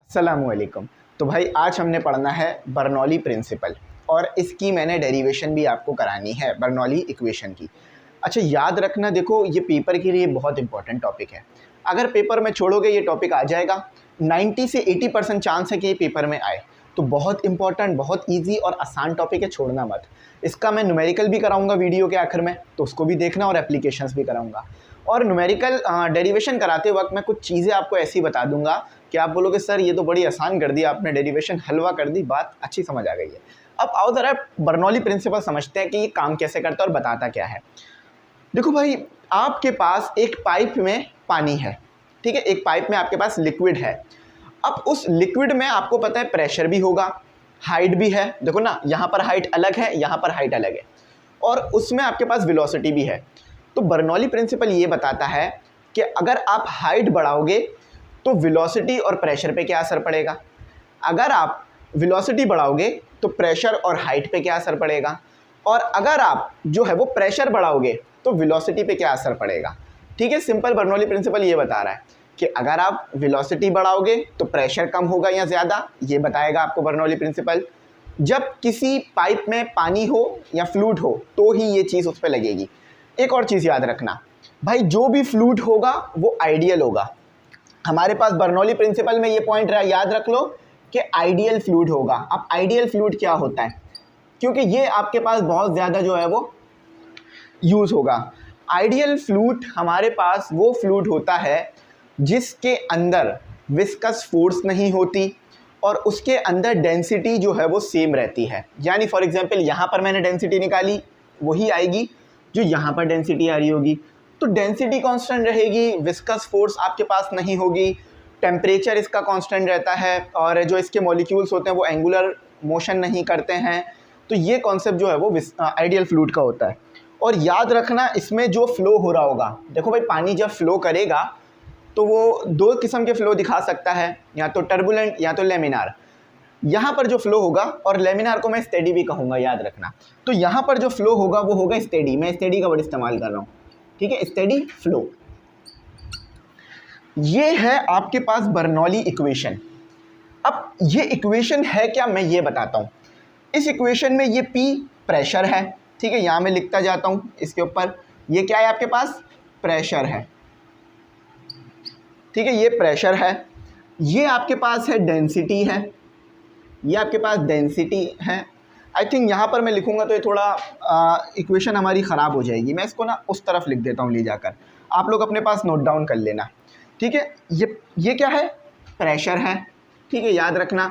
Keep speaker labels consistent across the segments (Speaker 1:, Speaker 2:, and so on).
Speaker 1: अस्सलामुअलैकुम। तो भाई आज हमने पढ़ना है बर्नौली प्रिंसिपल और इसकी मैंने डेरिवेशन भी आपको करानी है, बर्नौली इक्वेशन की। अच्छा याद रखना, देखो ये पेपर के लिए बहुत इंपॉर्टेंट टॉपिक है। अगर पेपर में छोड़ोगे ये टॉपिक आ जाएगा, 90 से 80% चांस है कि ये पेपर में आए। तो बहुत इंपॉर्टेंट, बहुत ईजी और आसान टॉपिक है, छोड़ना मत। इसका मैं न्यूमेरिकल भी कराऊंगा वीडियो के आखिर में, तो उसको भी देखना और एप्लीकेशंस भी कराऊंगा। और न्यूमेरिकल डेरिवेशन कराते वक्त मैं कुछ चीज़ें आपको ऐसी बता दूंगा कि आप बोलोगे सर ये तो बड़ी आसान कर दी आपने, डेरिवेशन हलवा कर दी, बात अच्छी समझ आ गई है। अब आओ ज़रा बर्नौली प्रिंसिपल समझते हैं कि ये काम कैसे करता है और बताता क्या है। देखो भाई, आपके पास एक पाइप में पानी है, ठीक है, एक पाइप में आपके पास लिक्विड है। अब उस लिक्विड में आपको पता है प्रेशर भी होगा, हाइट भी है। देखो ना, यहाँ पर हाइट अलग है, यहाँ पर हाइट अलग है, और उसमें आपके पास वेलोसिटी भी है। तो बर्नौली प्रिंसिपल ये बताता है कि अगर आप हाइट बढ़ाओगे तो वेलोसिटी और प्रेशर पे क्या असर पड़ेगा, अगर आप वेलोसिटी बढ़ाओगे तो प्रेशर और हाइट पे क्या असर पड़ेगा, और अगर आप जो है वो प्रेशर बढ़ाओगे तो वेलोसिटी पे क्या असर पड़ेगा। ठीक है, सिंपल बर्नौली प्रिंसिपल ये बता रहा है कि अगर आप वेलोसिटी बढ़ाओगे तो प्रेशर कम होगा या ज़्यादा, ये बताएगा आपको बर्नौली प्रिंसिपल। जब किसी पाइप में पानी हो या फ्लूइड हो तो ही ये चीज़ उस पर लगेगी। एक और चीज़ याद रखना भाई, जो भी फ्लूइड होगा वो आइडियल होगा। हमारे पास बर्नौली प्रिंसिपल में ये पॉइंट याद रख लो कि आइडियल फ्लूइड होगा। अब आइडियल फ्लूइड क्या होता है, क्योंकि ये आपके पास बहुत ज़्यादा जो है वो यूज़ होगा। आइडियल फ्लूइड हमारे पास वो फ्लूइड होता है जिसके अंदर विस्कस फोर्स नहीं होती और उसके अंदर डेंसिटी जो है वो सेम रहती है। यानी फॉर एग्जांपल यहाँ पर मैंने डेंसिटी निकाली, वही आएगी जो यहाँ पर डेंसिटी आ रही होगी। तो डेंसिटी कांस्टेंट रहेगी, विस्कस फोर्स आपके पास नहीं होगी, टेम्परेचर इसका कांस्टेंट रहता है, और जो इसके मॉलिक्यूल्स होते हैं वो एंगुलर मोशन नहीं करते हैं। तो ये कॉन्सेप्ट जो है वो आइडियल फ्लूइड का होता है। और याद रखना, इसमें जो फ्लो हो रहा होगा, देखो भाई पानी जब फ्लो करेगा तो वो दो किस्म के फ़्लो दिखा सकता है, या तो टर्बुलेंट या तो लेमिनार। यहाँ पर जो फ्लो होगा, और लेमिनार को मैं स्टेडी भी कहूँगा, याद रखना। तो यहाँ पर जो फ्लो होगा वो होगा स्टेडी, मैं स्टेडी का वर्ड इस्तेमाल कर रहा हूँ, ठीक है, स्टेडी फ्लो। ये है आपके पास बर्नौली इक्वेशन। अब ये इक्वेशन है क्या, मैं ये बताता हूँ। इस इक्वेशन में ये P प्रेशर है, ठीक है, यहाँ मैं लिखता जाता हूँ इसके ऊपर। ये क्या है आपके पास, प्रेशर है, ठीक है, ये प्रेशर है। ये आपके पास है डेंसिटी है, ये आपके पास डेंसिटी है। आई थिंक यहाँ पर मैं लिखूँगा तो ये थोड़ा इक्वेशन हमारी ख़राब हो जाएगी, मैं इसको ना उस तरफ लिख देता हूँ ले जाकर, आप लोग अपने पास नोट डाउन कर लेना, ठीक है। ये क्या है, प्रेशर है, ठीक है, याद रखना,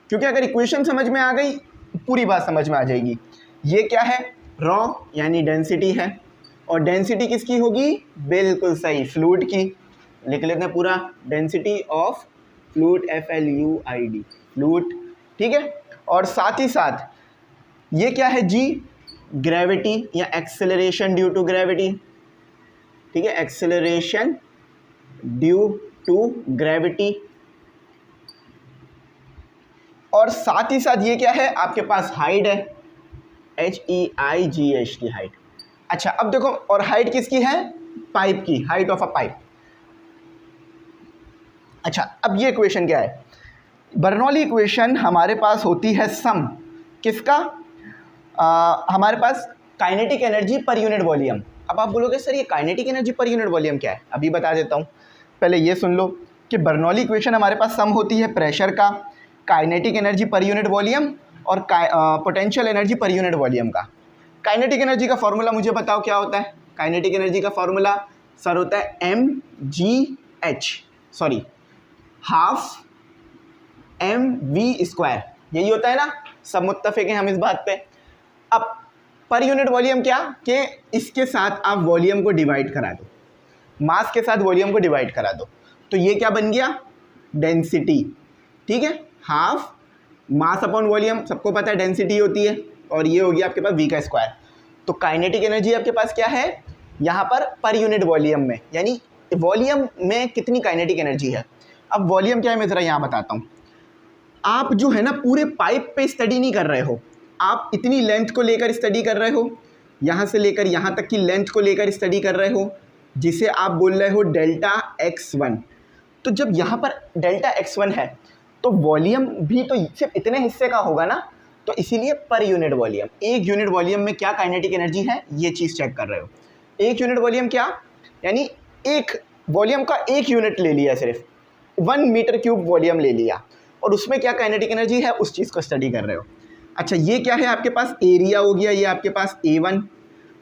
Speaker 1: क्योंकि अगर इक्वेशन समझ में आ गई पूरी बात समझ में आ जाएगी। ये क्या है, रॉ यानी डेंसिटी है, और डेंसिटी किसकी होगी, बिल्कुल सही, फ्लूइड की। लिख लेते हैं पूरा, density of fluid, FLUID, fluid, ठीक है। और साथ ही साथ ये क्या है, G, ग्रेविटी या एक्सेलरेशन ड्यू टू ग्रेविटी, ठीक है, एक्सेलरेशन ड्यू टू ग्रेविटी। और साथ ही साथ ये क्या है, आपके पास हाइट है, HEIGH की हाइट। अच्छा अब देखो, और हाइट किसकी है, पाइप की, हाइट ऑफ अ पाइप। अच्छा अब ये इक्वेशन क्या है, बर्नौली इक्वेशन हमारे पास होती है सम किसका, हमारे पास kinetic energy per unit volume. अब आप बोलोगे सर ये kinetic energy per unit volume क्या है, अभी बता देता हूँ। पहले ये सुन लो कि बर्नौली इक्वेशन हमारे पास सम होती है प्रेशर का, kinetic energy per unit volume और potential energy per unit volume का। काइनेटिक एनर्जी का फॉर्मूला मुझे बताओ क्या होता है। काइनेटिक एनर्जी का फॉर्मूला सर होता है ½ mv², यही होता है ना, सब मुत्तफिक हैं हम इस बात पे। अब पर यूनिट वॉल्यूम क्या, कि इसके साथ आप वॉल्यूम को डिवाइड करा दो, मास के साथ वॉल्यूम को डिवाइड करा दो, तो ये क्या बन गया, डेंसिटी, ठीक है। हाफ मास अपॉन वॉल्यूम, सबको पता है डेंसिटी होती है, और ये हो गया आपके पास V²। तो काइनेटिक एनर्जी आपके पास क्या है यहाँ पर यूनिट वॉल्यूम में, यानी वॉल्यूम में कितनी काइनेटिक एनर्जी है। अब वॉल्यूम क्या है मैं ज़रा यहाँ बताता हूँ। आप जो है ना पूरे पाइप पे स्टडी नहीं कर रहे हो, आप इतनी लेंथ को लेकर स्टडी कर रहे हो, यहाँ से लेकर यहाँ तक की लेंथ को लेकर स्टडी कर रहे हो, जिसे आप बोल रहे हो डेल्टा x1। तो जब यहाँ पर डेल्टा x1 है तो वॉल्यूम भी तो सिर्फ इतने हिस्से का होगा ना, तो इसीलिए पर यूनिट वॉल्यूम, एक यूनिट वॉल्यूम में क्या काइनेटिक एनर्जी है ये चीज़ चेक कर रहे हो। एक यूनिट वॉल्यूम क्या, यानी एक वॉल्यूम का एक यूनिट ले लिया, सिर्फ 1 मीटर क्यूब वॉल्यूम ले लिया और उसमें क्या काइनेटिक एनर्जी है उस चीज़ को स्टडी कर रहे हो। अच्छा ये क्या है आपके पास, एरिया हो गया, ये आपके पास A1,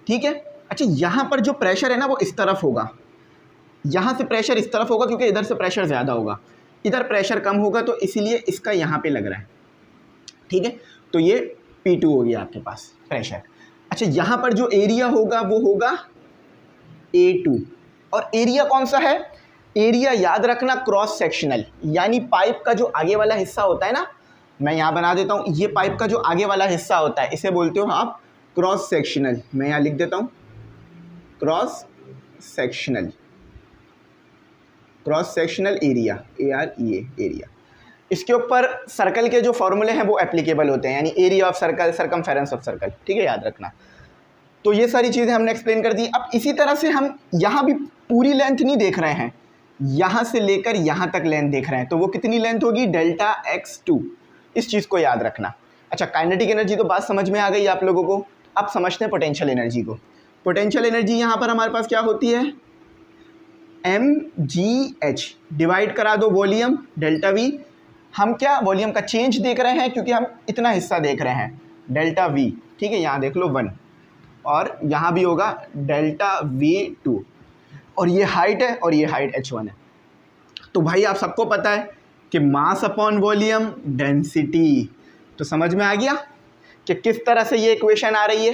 Speaker 1: ठीक है। अच्छा यहाँ पर जो प्रेशर है ना वो इस तरफ होगा, यहाँ से प्रेशर इस तरफ होगा क्योंकि इधर से प्रेशर ज़्यादा होगा, इधर प्रेशर कम होगा, तो इसीलिए इसका यहाँ पे लग रहा है, ठीक है। तो ये P2 हो गया आपके पास प्रेशर। अच्छा यहाँ पर जो एरिया होगा वो होगा A2, और एरिया कौन सा है, एरिया याद रखना क्रॉस सेक्शनल, यानी पाइप का जो आगे वाला हिस्सा होता है ना, मैं यहाँ बना देता हूँ, ये पाइप का जो आगे वाला हिस्सा होता है इसे बोलते हो आप क्रॉस सेक्शनल। मैं यहाँ लिख देता हूँ cross sectional, cross sectional area, AREA area. इसके ऊपर सर्कल के जो फॉर्मूले हैं वो एप्लीकेबल होते हैं, यानी area of circle, circumference of circle, ठीक है, याद रखना। तो ये सारी चीज़ें हमने एक्सप्लेन कर दी। अब इसी तरह से हम यहाँ भी पूरी लेंथ नहीं देख रहे हैं, यहाँ से लेकर यहाँ तक लेंथ देख रहे हैं, तो वो कितनी लेंथ होगी, डेल्टा x2, इस चीज़ को याद रखना। अच्छा काइनेटिक एनर्जी तो बात समझ में आ गई आप लोगों को। अब समझते हैं पोटेंशियल एनर्जी को। पोटेंशियल एनर्जी यहाँ पर हमारे पास क्या होती है, mgh, डिवाइड करा दो वॉल्यूम डेल्टा V। हम क्या वॉल्यूम का चेंज देख रहे हैं क्योंकि हम इतना हिस्सा देख रहे हैं, डेल्टा V, ठीक है, यहाँ देख लो 1, और यहाँ भी होगा डेल्टा V2, और ये हाइट है और ये हाइट h1 है। तो भाई आप सबको पता है कि मास अपॉन वॉल्यूम डेंसिटी, तो समझ में आ गया कि किस तरह से ये इक्वेशन आ रही है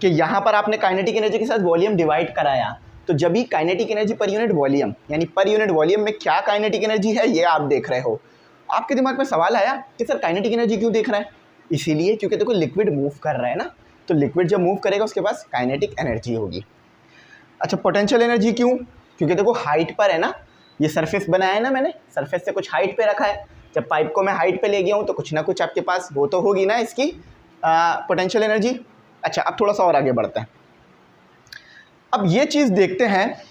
Speaker 1: कि यहाँ पर आपने काइनेटिक एनर्जी के साथ वॉल्यूम डिवाइड कराया, तो जब भी kinetic energy per unit volume, यानी पर यूनिट वॉल्यूम में क्या काइनेटिक एनर्जी है ये आप देख रहे हो। आपके दिमाग में सवाल आया कि सर काइनेटिक एनर्जी क्यों देख रहा है, इसीलिए क्योंकि देखो लिक्विड मूव कर रहा है ना, तो लिक्विड जब मूव करेगा उसके पास काइनेटिक एनर्जी होगी। अच्छा पोटेंशियल एनर्जी क्यों, क्योंकि देखो हाइट पर है ना, ये सरफेस बनाया है ना मैंने, सरफेस से कुछ हाइट पे रखा है, जब पाइप को मैं हाइट पे ले गया हूँ तो कुछ ना कुछ आपके पास वो तो होगी ना इसकी पोटेंशियल एनर्जी। अच्छा अब थोड़ा सा और आगे बढ़ते हैं, अब ये चीज़ देखते हैं,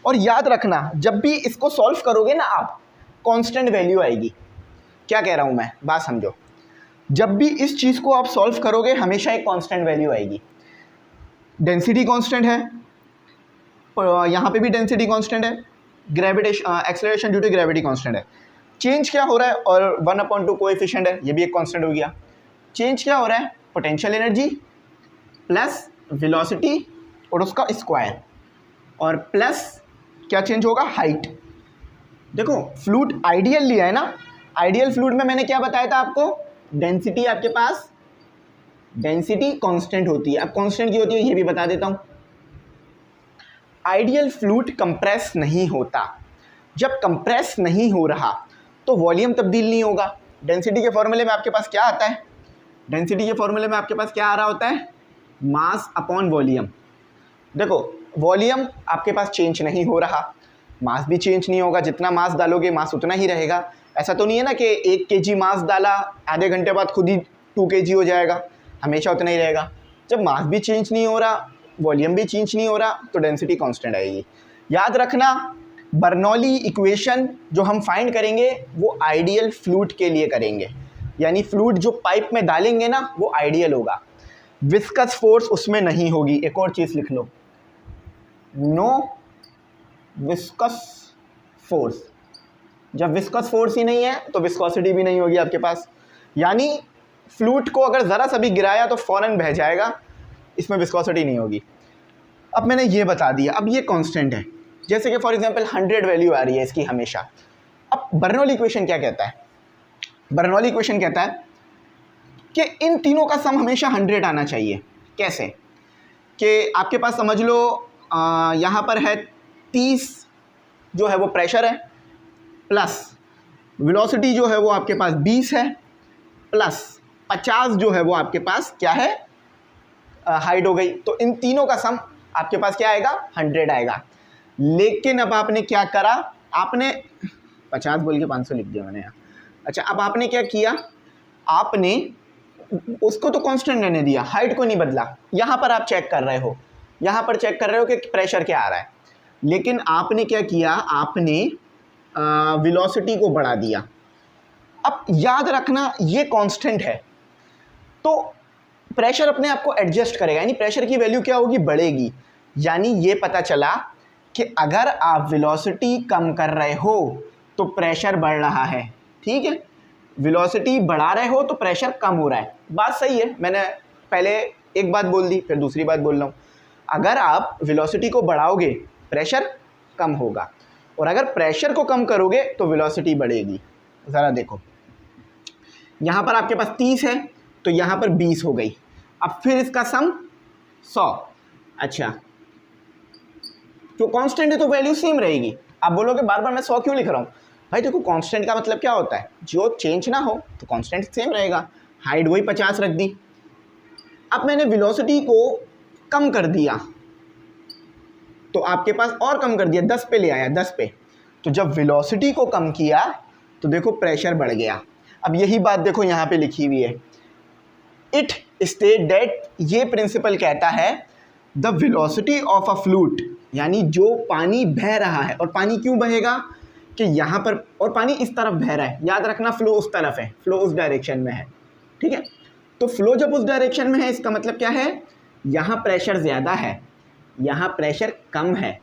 Speaker 1: और याद रखना जब भी इसको सॉल्व करोगे ना आप, कांस्टेंट वैल्यू आएगी। क्या कह रहा हूँ मैं, बात समझो, जब भी इस चीज़ को आप सॉल्व करोगे हमेशा एक कांस्टेंट वैल्यू आएगी। डेंसिटी कांस्टेंट है, यहाँ पे भी डेंसिटी कांस्टेंट है, gravitation acceleration due to gravity constant है। चेंज क्या हो रहा है, और 1/2 कोएफिशिएंट है, ये भी एक कांस्टेंट हो गया। चेंज क्या हो रहा है, पोटेंशियल एनर्जी प्लस वेलोसिटी और उसका स्क्वायर, और प्लस क्या चेंज होगा, हाइट। देखो फ्लूइड आइडियल लिया है ना, आइडियल फ्लूइड में मैंने क्या बताया था आपको, डेंसिटी आपके पास, डेंसिटी कांस्टेंट होती है। अब कांस्टेंट की होती है ये भी बता देता हूँ। आइडियल फ्लूइड कंप्रेस नहीं होता, जब कंप्रेस नहीं हो रहा तो वॉल्यूम तब्दील नहीं होगा। डेंसिटी के फॉर्मूले में आपके पास क्या आता है, डेंसिटी के फॉर्मूले में आपके पास क्या आ रहा होता है, मास अपॉन वॉल्यूम। देखो वॉल्यूम आपके पास चेंज नहीं हो रहा, मास भी चेंज नहीं होगा, जितना मास डालोगे मास उतना ही रहेगा। ऐसा तो नहीं है ना कि 1 kg मास डाला आधे घंटे बाद खुद ही 2 kg हो जाएगा, हमेशा उतना ही रहेगा। जब मास भी चेंज नहीं हो रहा, वॉल्यूम भी चेंज नहीं हो रहा, तो डेंसिटी कांस्टेंट आएगी। याद रखना बर्नौली इक्वेशन जो हम फाइंड करेंगे वो आइडियल फ्लूइड के लिए करेंगे, यानी फ्लूइड जो पाइप में डालेंगे ना वो आइडियल होगा, विस्कस फोर्स उसमें नहीं होगी। एक और चीज़ लिख लो, नो विस्कस फोर्स। जब विस्कस फोर्स ही नहीं है तो विस्कोसिटी भी नहीं होगी आपके पास, यानी फ्लूइड को अगर ज़रा सा भी गिराया तो फ़ौरन बह जाएगा, इसमें विस्कोसिटी नहीं होगी। अब मैंने ये बता दिया, अब ये कांस्टेंट है, जैसे कि फॉर एग्जांपल 100 वैल्यू आ रही है इसकी हमेशा। अब बर्नौली इक्वेशन क्या कहता है, बर्नौली इक्वेशन कहता है कि इन तीनों का सम हमेशा 100 आना चाहिए। कैसे, कि आपके पास समझ लो यहाँ पर है 30 जो है वो प्रेशर है, प्लस वेलोसिटी जो है वो आपके पास 20 है, प्लस 50 जो है वो आपके पास क्या है, हाइट हो गई। तो इन तीनों का सम आपके पास क्या आएगा, 100 आएगा। लेकिन अब आपने क्या करा, आपने 50 बोल के 500 लिख दिया मैंने यहाँ। अच्छा अब आपने क्या किया, आपने उसको तो कांस्टेंट रहने दिया, हाइट को नहीं बदला। यहाँ पर आप चेक कर रहे हो, यहाँ पर चेक कर रहे हो कि प्रेशर क्या आ रहा है, लेकिन आपने क्या किया, आपने वेलोसिटी को बढ़ा दिया। अब याद रखना ये कांस्टेंट है, तो प्रेशर अपने आप को एडजस्ट करेगा, यानी प्रेशर की वैल्यू क्या होगी, बढ़ेगी। यानी ये पता चला कि अगर आप वेलोसिटी कम कर रहे हो तो प्रेशर बढ़ रहा है, ठीक है। वेलोसिटी बढ़ा रहे हो तो प्रेशर कम हो रहा है। बात सही है, मैंने पहले एक बात बोल दी, फिर दूसरी बात बोल रहा हूँ। अगर आप वेलोसिटी को बढ़ाओगे प्रेशर कम होगा, और अगर प्रेशर को कम करोगे तो वेलोसिटी बढ़ेगी। ज़रा देखो, यहाँ पर आपके पास 30 है तो यहाँ पर 20 हो गई। अब फिर इसका सम 100। अच्छा, जो कांस्टेंट है तो वैल्यू सेम रहेगी। आप बोलोगे बार बार मैं 100 क्यों लिख रहा हूँ? भाई देखो, कांस्टेंट का मतलब क्या होता है, जो चेंज ना हो तो कांस्टेंट सेम रहेगा। हाइट वही 50 रख दी। अब मैंने वेलोसिटी को कम कर दिया तो आपके पास और कम कर दिया, 10 पे ले आया, 10 पे। तो जब वेलोसिटी को कम किया तो देखो प्रेशर बढ़ गया। अब यही बात देखो यहाँ पे लिखी हुई है, इट स्टेट दैट, ये प्रिंसिपल कहता है the velocity of a fluid, यानी जो पानी बह रहा है, और पानी क्यों बहेगा कि यहाँ पर, और पानी इस तरफ बह रहा है, याद रखना फ्लो उस तरफ है, फ्लो उस डायरेक्शन में है, ठीक है। तो फ्लो जब उस डायरेक्शन में है, इसका मतलब क्या है, यहाँ प्रेशर ज़्यादा है, यहाँ प्रेशर कम है।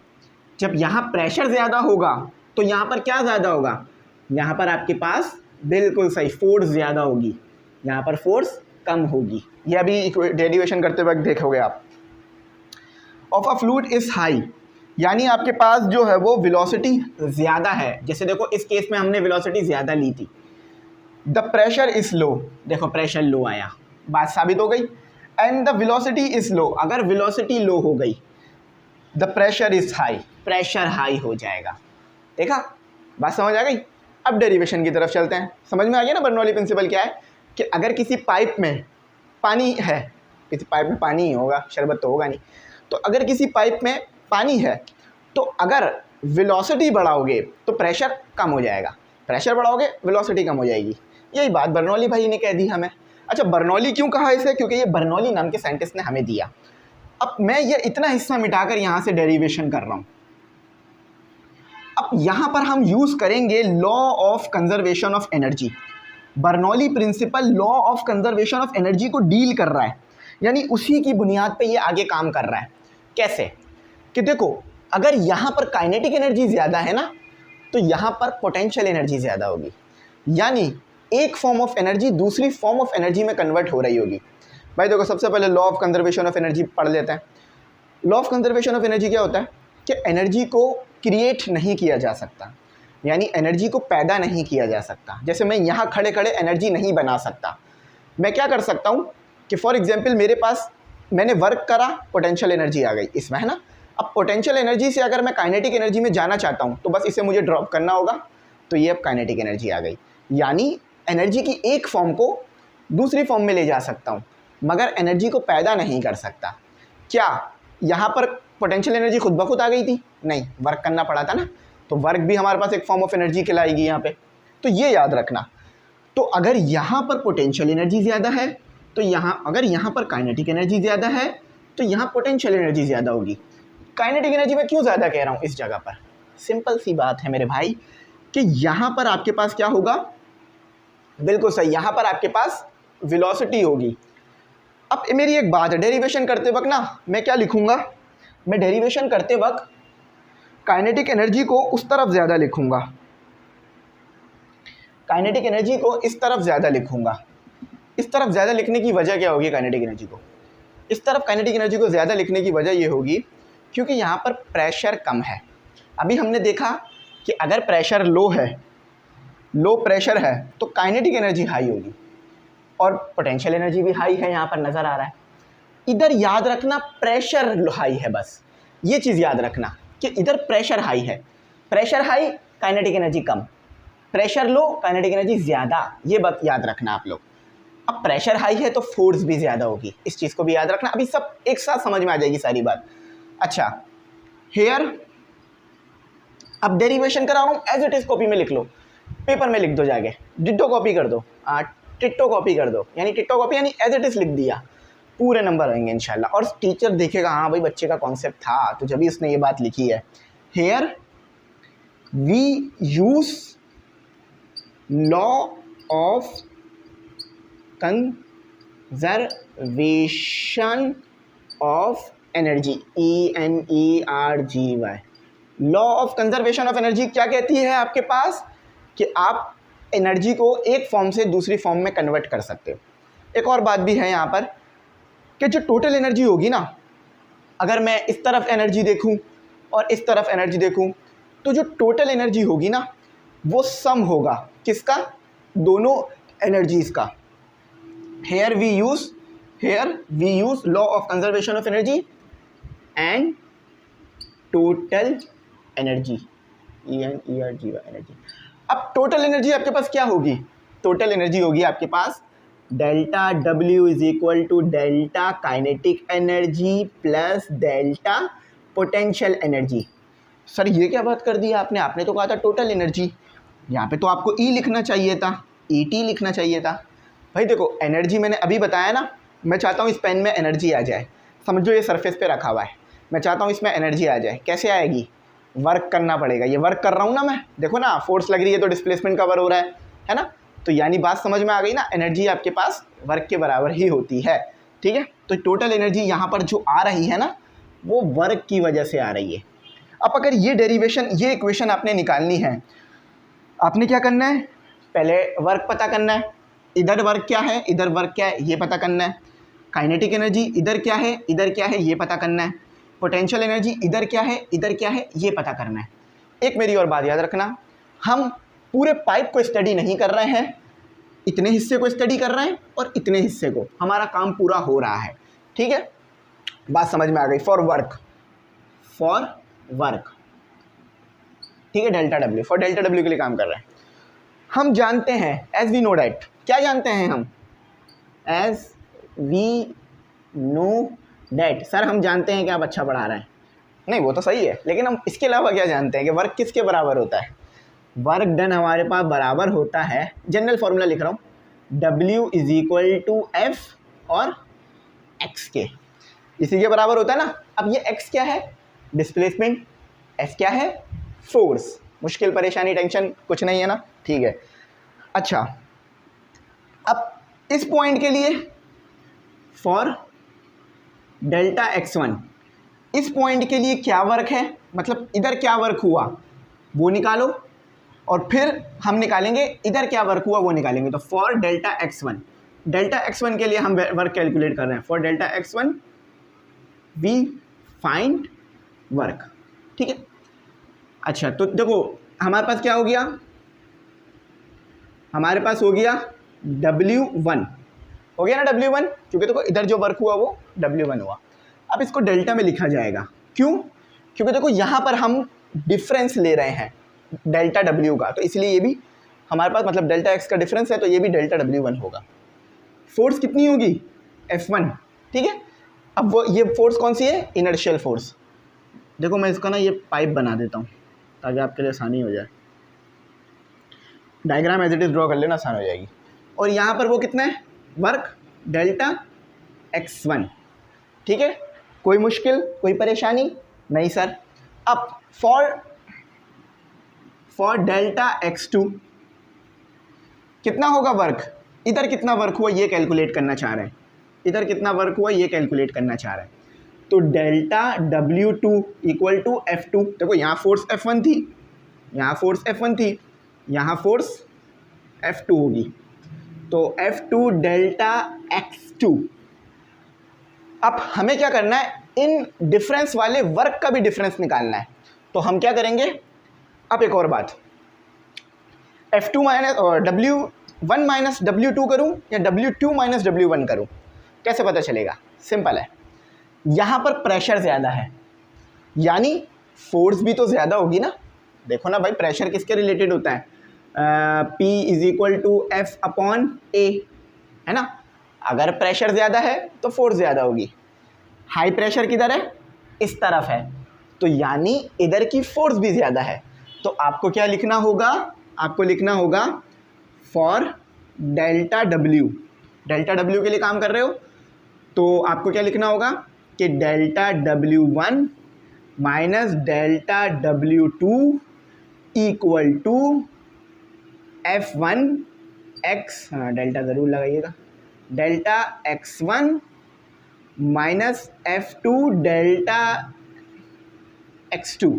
Speaker 1: जब यहाँ प्रेशर ज़्यादा होगा तो यहाँ पर क्या ज़्यादा होगा, यहाँ पर आपके पास बिल्कुल सही फोर्स ज़्यादा होगी, यहाँ पर फोर्स कम होगी। ये अभी डेरिवेशन करते वक्त देखोगे आप। Of a fluid is high, यानी आपके पास जो है वो वेलोसिटी ज़्यादा है। जैसे देखो इस केस में हमने वेलोसिटी ज़्यादा ली थी। द प्रेशर इज़ लो, देखो प्रेशर लो आया, बात साबित हो गई। And the velocity is low, अगर वेलोसिटी लो हो गई, the pressure is high, pressure high हो जाएगा। देखा, बात समझ आ गई। अब डेरिवेशन की तरफ चलते हैं। समझ में आ गया ना बर्नौली प्रिंसिपल क्या है, कि अगर किसी पाइप में पानी है, किसी पाइप में पानी ही होगा, शरबत तो होगा नहीं, तो अगर किसी पाइप में पानी है तो अगर वेलोसिटी बढ़ाओगे तो प्रेशर कम हो जाएगा, प्रेशर बढ़ाओगे वेलोसिटी कम हो जाएगी। यही बात बर्नौली भाई ने कह दी हमें। अच्छा, बर्नौली क्यों कहा इसे, क्योंकि ये बर्नौली नाम के साइंटिस्ट ने हमें दिया। अब मैं ये इतना हिस्सा मिटाकर यहाँ से डेरिवेशन कर रहा हूँ। अब यहाँ पर हम यूज़ करेंगे law of conservation of energy. Bernoulli principle law of conservation of energy को डील कर रहा है, यानी उसी की बुनियाद पे ये आगे काम कर रहा है। कैसे, कि देखो अगर यहाँ पर काइनेटिक एनर्जी ज़्यादा है ना, तो यहाँ पर पोटेंशियल एनर्जी ज़्यादा होगी, यानी एक फॉर्म ऑफ एनर्जी दूसरी फॉर्म ऑफ एनर्जी में कन्वर्ट हो रही होगी। भाई देखो, सबसे पहले law of conservation of energy पढ़ लेते हैं। Law of conservation of energy क्या होता है कि एनर्जी को क्रिएट नहीं किया जा सकता, यानी एनर्जी को पैदा नहीं किया जा सकता। जैसे मैं यहाँ खड़े खड़े एनर्जी नहीं बना सकता। मैं क्या कर सकता हूँ कि फॉर एग्जांपल मेरे पास, मैंने वर्क करा, पोटेंशियल एनर्जी आ गई इसमें, है ना। अब पोटेंशियल एनर्जी से अगर मैं काइनेटिक एनर्जी में जाना चाहता हूँ तो बस इसे मुझे ड्रॉप करना होगा, तो ये अब काइनेटिक एनर्जी आ गई। यानी एनर्जी की एक फॉर्म को दूसरी फॉर्म में ले जा सकता हूँ, मगर एनर्जी को पैदा नहीं कर सकता। क्या यहाँ पर पोटेंशियल एनर्जी खुद ब खुद आ गई थी? नहीं, वर्क करना पड़ा था ना, तो वर्क भी हमारे पास एक फॉर्म ऑफ एनर्जी कहलाएगी यहाँ पे। तो ये याद रखना। तो अगर यहाँ पर पोटेंशियल एनर्जी ज़्यादा है तो यहाँ, अगर यहाँ पर काइनेटिक एनर्जी ज़्यादा है तो यहाँ पोटेंशियल एनर्जी ज़्यादा होगी। काइनेटिक एनर्जी में क्यों ज़्यादा कह रहा हूँ इस जगह पर, सिंपल सी बात है मेरे भाई, कि यहाँ पर आपके पास क्या होगा, बिल्कुल सही, यहाँ पर आपके पास वेलोसिटी होगी। अब मेरी एक बात है, डेरिवेशन करते वक्त ना मैं क्या लिखूँगा, मैं डेरिवेशन करते वक्त काइनेटिक एनर्जी को उस तरफ ज़्यादा लिखूँगा, काइनेटिक एनर्जी को इस तरफ ज़्यादा लिखूँगा। इस तरफ ज़्यादा लिखने की वजह क्या होगी, काइनेटिक एनर्जी को इस तरफ, काइनेटिक एनर्जी को ज़्यादा लिखने की वजह ये होगी क्योंकि यहाँ पर प्रेशर कम है। अभी हमने देखा कि अगर प्रेशर लो है, लो प्रेशर है, तो काइनेटिक एनर्जी हाई होगी और पोटेंशियल एनर्जी भी हाई है, यहाँ पर नज़र आ रहा है। इधर याद रखना प्रेशर हाई है, बस ये चीज़ याद रखना कि इधर प्रेशर हाई है, प्रेशर हाई काइनेटिक एनर्जी कम, प्रेशर लो काइनेटिक एनर्जी ज़्यादा, ये बात याद रखना आप लोग। अब प्रेशर हाई है तो फोर्स भी ज़्यादा होगी, इस चीज़ को भी याद रखना। अभी सब एक साथ समझ में आ जाएगी सारी बात। अच्छा, हेयर, अब डेरिवेशन करा रहा हूँ, एज इट इज़ कॉपी में लिख लो, पेपर में लिख दो, जाके डिट्टो कॉपी कर दो, टिट्टो कॉपी कर दो, यानी टिट्टो कॉपी यानी एज इट इज़ लिख दिया, पूरे नंबर आएंगे इंशाल्लाह। और टीचर देखेगा हाँ भाई बच्चे का कॉन्सेप्ट था, तो जब भी इसने ये बात लिखी है। Here we use law of conservation of energy, ENERGY। Law of conservation of energy क्या कहती है आपके पास कि आप एनर्जी को एक फॉर्म से दूसरी फॉर्म में कन्वर्ट कर सकते हो। एक और बात भी है यहाँ पर कि जो टोटल एनर्जी होगी ना, अगर मैं इस तरफ एनर्जी देखूँ और इस तरफ एनर्जी देखूँ, तो जो टोटल एनर्जी होगी ना वो सम होगा किसका, दोनों एनर्जीज का। Here we use law of conservation of energy and total energy, ENERGY energy. अब टोटल एनर्जी आपके पास क्या होगी, टोटल एनर्जी होगी आपके पास delta W is equal to delta kinetic energy plus delta potential energy. Sir ये क्या बात कर दी आपने तो कहा था टोटल एनर्जी, यहाँ पे तो आपको E लिखना चाहिए था, ET लिखना चाहिए था। भाई देखो एनर्जी मैंने अभी बताया ना, मैं चाहता हूँ इस पेन में एनर्जी आ जाए, समझो ये सरफेस पे रखा हुआ है, मैं चाहता हूँ इसमें एनर्जी आ जाए, कैसे आएगी, वर्क करना पड़ेगा। ये वर्क कर रहा हूँ ना मैं, देखो ना फोर्स लग रही है तो डिस्प्लेसमेंट कवर हो रहा है ना, तो यानी बात समझ में आ गई ना, एनर्जी आपके पास वर्क के बराबर ही होती है। ठीक है, तो टोटल एनर्जी यहाँ पर जो आ रही है ना वो वर्क की वजह से आ रही है। अब अगर ये डेरिवेशन, ये इक्वेशन आपने निकालनी है, आपने क्या करना है, पहले वर्क पता करना है, इधर वर्क क्या है इधर वर्क क्या है ये पता करना है, काइनेटिक एनर्जी इधर क्या है इधर क्या है ये पता करना है, पोटेंशियल एनर्जी इधर क्या है इधर क्या है ये पता करना है। एक मेरी और बात याद रखना, हम पूरे पाइप को स्टडी नहीं कर रहे हैं, इतने हिस्से को स्टडी कर रहे हैं और इतने हिस्से को, हमारा काम पूरा हो रहा है। ठीक है, बात समझ में आ गई। फॉर वर्क ठीक है, delta W, for delta W के लिए काम कर रहे हैं। हम जानते हैं एज वी नो डैट, क्या जानते हैं हम, as we know that. Sir हम जानते हैं कि आप अच्छा पढ़ा रहे हैं, नहीं वो तो सही है, लेकिन हम इसके अलावा क्या जानते हैं कि वर्क किसके बराबर होता है, वर्क डन हमारे पास बराबर होता है, जनरल फॉर्मूला लिख रहा हूँ, W is equal to F और X के, इसी के बराबर होता है ना। अब ये X क्या है, डिस्प्लेसमेंट, F क्या है, फोर्स। मुश्किल परेशानी टेंशन कुछ नहीं है ना, ठीक है। अच्छा, अब इस पॉइंट के लिए फॉर डेल्टा x1, इस पॉइंट के लिए क्या वर्क है, मतलब इधर क्या वर्क हुआ वो निकालो, और फिर हम निकालेंगे इधर क्या वर्क हुआ वो निकालेंगे। तो फॉर डेल्टा x1 के लिए हम वर्क कैलकुलेट कर रहे हैं, for delta x1 we find work. ठीक है, अच्छा तो देखो हमारे पास क्या हो गया, हमारे पास हो गया W1, हो गया ना W1, क्योंकि देखो इधर जो वर्क हुआ वो W1 हुआ। अब इसको डेल्टा में लिखा जाएगा, क्यों, क्योंकि देखो यहाँ पर हम डिफरेंस ले रहे हैं डेल्टा W का, तो इसलिए ये भी हमारे पास मतलब डेल्टा X का डिफरेंस है, तो ये भी डेल्टा W1 होगा। फोर्स कितनी होगी, F1। ठीक है, अब वो ये फोर्स कौन सी है, इनर्शियल फोर्स। देखो मैं इसका ना ये पाइप बना देता हूँ ताकि आपके लिए आसानी हो जाए, diagram as it is draw कर लेना, आसान हो जाएगी। और यहाँ पर वो कितना है, वर्क डेल्टा x1। ठीक है, कोई मुश्किल कोई परेशानी नहीं सर। अब फॉर डेल्टा x2 कितना होगा वर्क, इधर कितना वर्क हुआ ये कैलकुलेट करना चाह रहे हैं, इधर कितना वर्क हुआ ये कैलकुलेट करना चाह रहे हैं। तो delta W2 equal to F2, देखो यहाँ फोर्स F1 थी, यहाँ फोर्स F1 थी, यहाँ फोर्स F2 होगी, तो F2 डेल्टा x2। अब हमें क्या करना है, इन डिफरेंस वाले वर्क का भी डिफरेंस निकालना है, तो हम क्या करेंगे। अब एक और बात, F2 minus W1 minus W2 करूँ या W2 माइनस W1 करूँ, कैसे पता चलेगा, सिंपल है, यहाँ पर प्रेशर ज़्यादा है यानी फोर्स भी तो ज़्यादा होगी ना। देखो ना भाई, प्रेशर किसके रिलेटेड होता है, P is equal to F upon A, है ना। अगर प्रेशर ज़्यादा है तो फोर्स ज़्यादा होगी। हाई प्रेशर किधर है, इस तरफ है, तो यानी इधर की फोर्स भी ज़्यादा है। तो आपको क्या लिखना होगा, आपको लिखना होगा for delta W, delta W के लिए काम कर रहे हो तो आपको क्या लिखना होगा कि delta W1 minus delta W2 equal to F1 x, हाँ डेल्टा ज़रूर लगाइएगा, delta x1 minus F2 delta x2।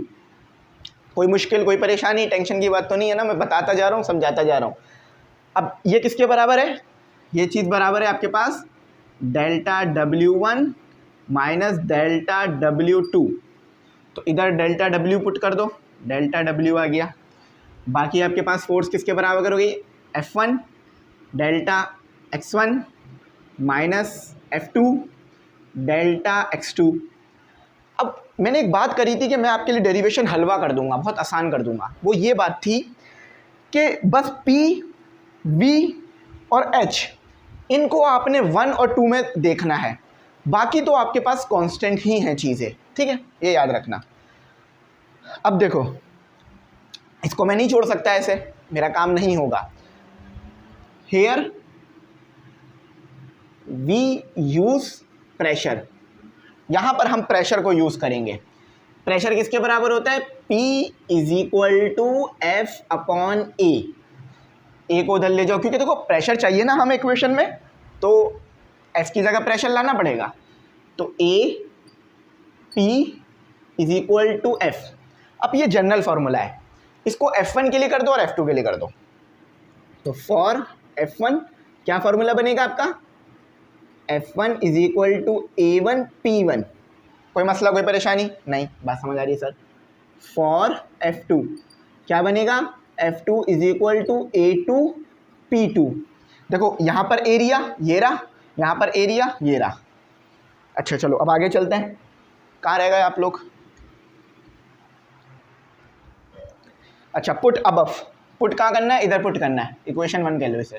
Speaker 1: कोई मुश्किल, कोई परेशानी, टेंशन की बात तो नहीं है ना, मैं बताता जा रहा हूँ, समझाता जा रहा हूँ। अब ये किसके बराबर है, ये चीज़ बराबर है आपके पास delta W1 minus delta W2। तो इधर डेल्टा W पुट कर दो, डेल्टा W आ गया। बाकी आपके पास फोर्स किसके बराबर करोगे, F1 delta x1 minus F2 delta x2। अब मैंने एक बात करी थी कि मैं आपके लिए डेरिवेशन हलवा कर दूंगा, बहुत आसान कर दूंगा। वो ये बात थी कि बस P, V और H इनको आपने 1 और 2 में देखना है, बाकी तो आपके पास कांस्टेंट ही हैं चीज़ें, ठीक है, ये याद रखना। अब देखो, इसको मैं नहीं छोड़ सकता ऐसे, मेरा काम नहीं होगा। हेयर वी यूज़ प्रेशर, यहाँ पर हम प्रेशर को यूज़ करेंगे। प्रेशर किसके बराबर होता है, P is equal to F upon A को उधर ले जाओ, क्योंकि देखो प्रेशर चाहिए ना हमें इक्वेशन में, तो F की जगह प्रेशर लाना पड़ेगा। तो A P is equal to F। अब ये जनरल फार्मूला है, इसको F1 के लिए कर दो और F2 के लिए कर दो। तो फॉर F1 क्या फार्मूला बनेगा आपका, F1 is equal to A1 P1। कोई मसला, कोई परेशानी नहीं, बात समझ आ रही है सर। फॉर F2 क्या बनेगा, F2 is equal to A2 P2। देखो यहाँ पर एरिया ये रहा, यहाँ पर एरिया ये रहा। अच्छा चलो अब आगे चलते हैं, कहाँ रह गए आप लोग। अच्छा पुट अबव, पुट कहाँ करना है, इधर पुट करना है, इक्वेशन 1 कह लो इसे,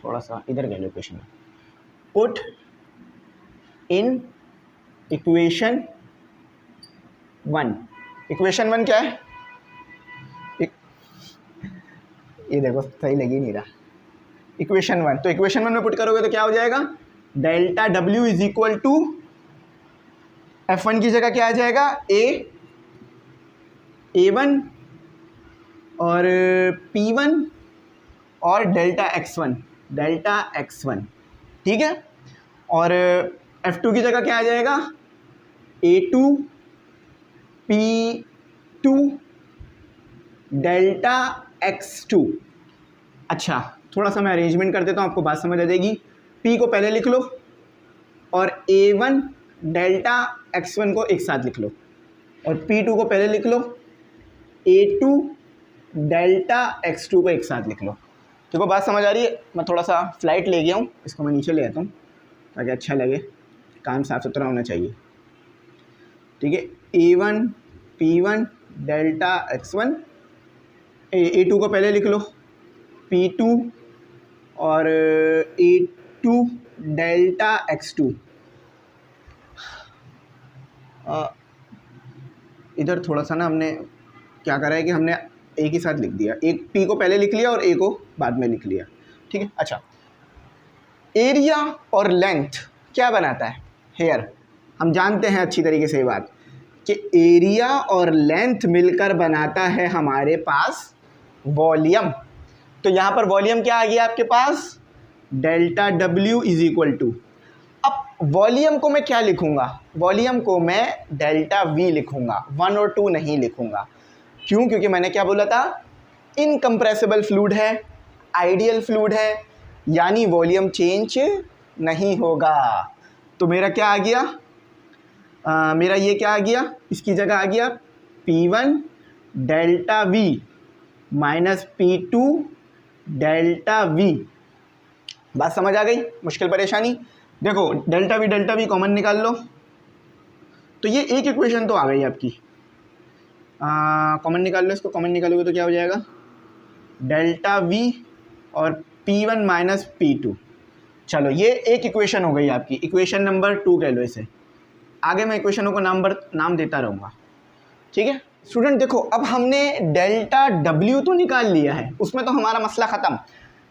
Speaker 1: थोड़ा सा इधर कह लो equation 1। Put in equation 1। Equation 1 क्या है, ये देखो सही लगी नहीं रहा, इक्वेशन 1। तो इक्वेशन 1 में पुट करोगे तो क्या हो जाएगा, delta W is equal to F1 की जगह क्या आ जाएगा, A1 और P1 और डेल्टा x1, ठीक है। और F2 की जगह क्या आ जाएगा, A2 P2 डेल्टा x2। अच्छा थोड़ा सा मैं अरेंजमेंट कर देता हूँ, आपको बात समझ आ जाएगी। P को पहले लिख लो और A1 डेल्टा x1 को एक साथ लिख लो, और P2 को पहले लिख लो, A2 डेल्टा x2 को एक साथ लिख लो। देखो बात समझ आ रही है। मैं थोड़ा सा फ्लाइट ले गया हूँ, इसको मैं नीचे ले आता हूँ ताकि अच्छा लगे, काम साफ सुथरा होना चाहिए, ठीक है। A1 P1 delta x1, A2 को पहले लिख लो, P2 और A2 डेल्टा x2। इधर थोड़ा सा ना हमने क्या करा है कि हमने एक ही साथ लिख दिया, एक P को पहले लिख लिया और A को बाद में लिख लिया, ठीक है। अच्छा एरिया और लेंथ क्या बनाता है, हेयर, हम जानते हैं अच्छी तरीके से ये बात कि एरिया और लेंथ मिलकर बनाता है हमारे पास वॉल्यूम। तो यहाँ पर वॉल्यूम क्या आ गया आपके पास, delta W is equal to, अब वॉल्यूम को मैं क्या लिखूँगा, वॉल्यूम को मैं डेल्टा V लिखूँगा, 1 और 2 नहीं लिखूँगा। क्यों, क्योंकि मैंने क्या बोला था, इनकम्प्रेसिबल फ्लूइड है, आइडियल फ्लूइड है, यानी वॉल्यूम चेंज नहीं होगा। तो मेरा क्या आ गया, मेरा ये क्या आ गया, इसकी जगह आ गया P1 delta V minus P2 delta V। बात समझ आ गई, मुश्किल परेशानी। देखो डेल्टा V कॉमन निकाल लो, तो ये एक इक्वेशन तो आ गई आपकी। कॉमन निकाल लो, इसको कॉमन निकालोगे तो क्या हो जाएगा, डेल्टा V और P1 माइनस P2। चलो ये एक इक्वेशन हो गई आपकी, इक्वेशन नंबर 2 कह लो इसे। आगे मैं इक्वेशनों को नाम देता रहूँगा, ठीक है। स्टूडेंट देखो अब हमने डेल्टा W तो निकाल लिया है, उसमें तो हमारा मसला ख़त्म,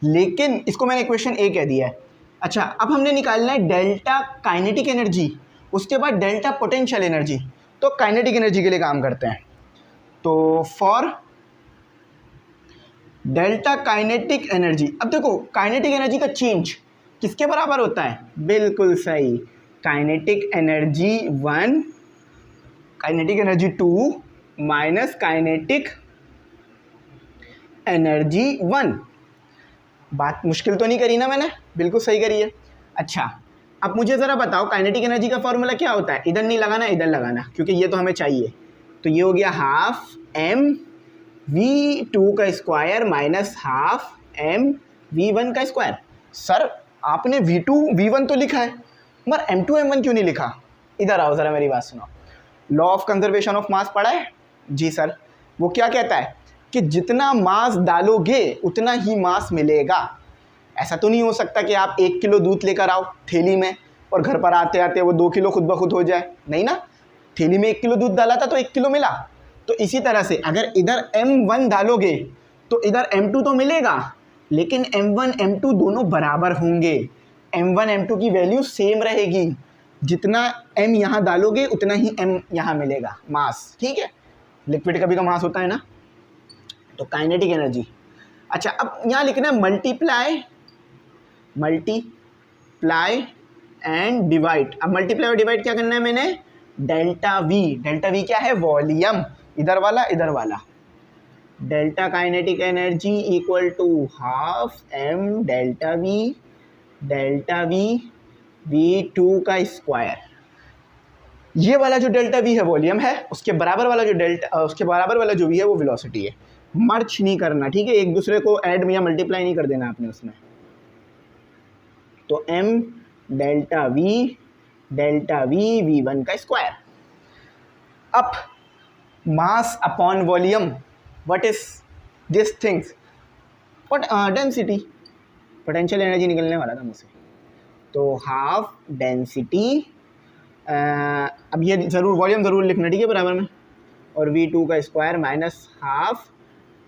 Speaker 1: लेकिन इसको मैंने इक्वेशन A कह दिया है। अच्छा अब हमने निकालना है डेल्टा काइनेटिक एनर्जी, उसके बाद डेल्टा पोटेंशियल एनर्जी। तो काइनेटिक एनर्जी के लिए काम करते हैं। तो फॉर डेल्टा काइनेटिक एनर्जी। अब देखो काइनेटिक एनर्जी का चेंज किसके बराबर होता है? बिल्कुल सही, kinetic energy 1 kinetic energy 2 minus kinetic energy 1। बात मुश्किल तो नहीं करी ना मैंने? बिल्कुल सही करी है। अच्छा अब मुझे ज़रा बताओ काइनेटिक एनर्जी का फॉर्मूला क्या होता है? इधर नहीं लगाना, इधर लगाना, क्योंकि ये तो हमें चाहिए। तो ये हो गया हाफ एम v2 का square minus half M v1 का स्क्वायर। सर आपने v2 v1 तो लिखा है, मगर m2 m1 क्यों नहीं लिखा? इधर आओ ज़रा मेरी बात सुनो। Law of conservation of mass पढ़ा है? जी सर। वो क्या कहता है कि जितना मास डालोगे उतना ही मास मिलेगा। ऐसा तो नहीं हो सकता कि आप 1 किलो दूध लेकर आओ थैली में और घर पर आते आते वो 2 किलो खुद ब खुद हो जाए, नहीं ना। थैली में 1 किलो दूध डाला था तो 1 किलो मिला। तो इसी तरह से अगर इधर m1 डालोगे तो इधर m2 तो मिलेगा, लेकिन m1 m2 दोनों बराबर होंगे। m1 m2 की वैल्यू सेम रहेगी। जितना m यहाँ डालोगे उतना ही m यहाँ मिलेगा मास, ठीक है। लिक्विड का भी तो मास होता है ना। तो काइनेटिक एनर्जी। अच्छा अब यहाँ लिखना है मल्टीप्लाई एंड डिवाइड। अब मल्टीप्लाई और डिवाइड क्या करना है मैंने? Delta we. डेल्टा वी क्या है? वॉल्यूम। इधर वाला इधर वाला। Delta kinetic energy equal to half M delta V v2 का स्क्वायर। ये वाला जो डेल्टा वी है वॉल्यूम है, उसके बराबर वाला जो वी है वो वेलोसिटी है। मर्च नहीं करना, ठीक है, एक दूसरे को ऐड या मल्टीप्लाई नहीं कर देना आपने उसमें। तो m डेल्टा वी v1 का स्क्वायर। अब mass upon volume, what is this things? Density, potential energy निकलने वाला था मुझसे। तो हाफ डेंसिटी, अब ये ज़रूर वॉल्यूम ज़रूर लिखना, ठीक है, बराबर में, और v2 का स्क्वायर माइनस हाफ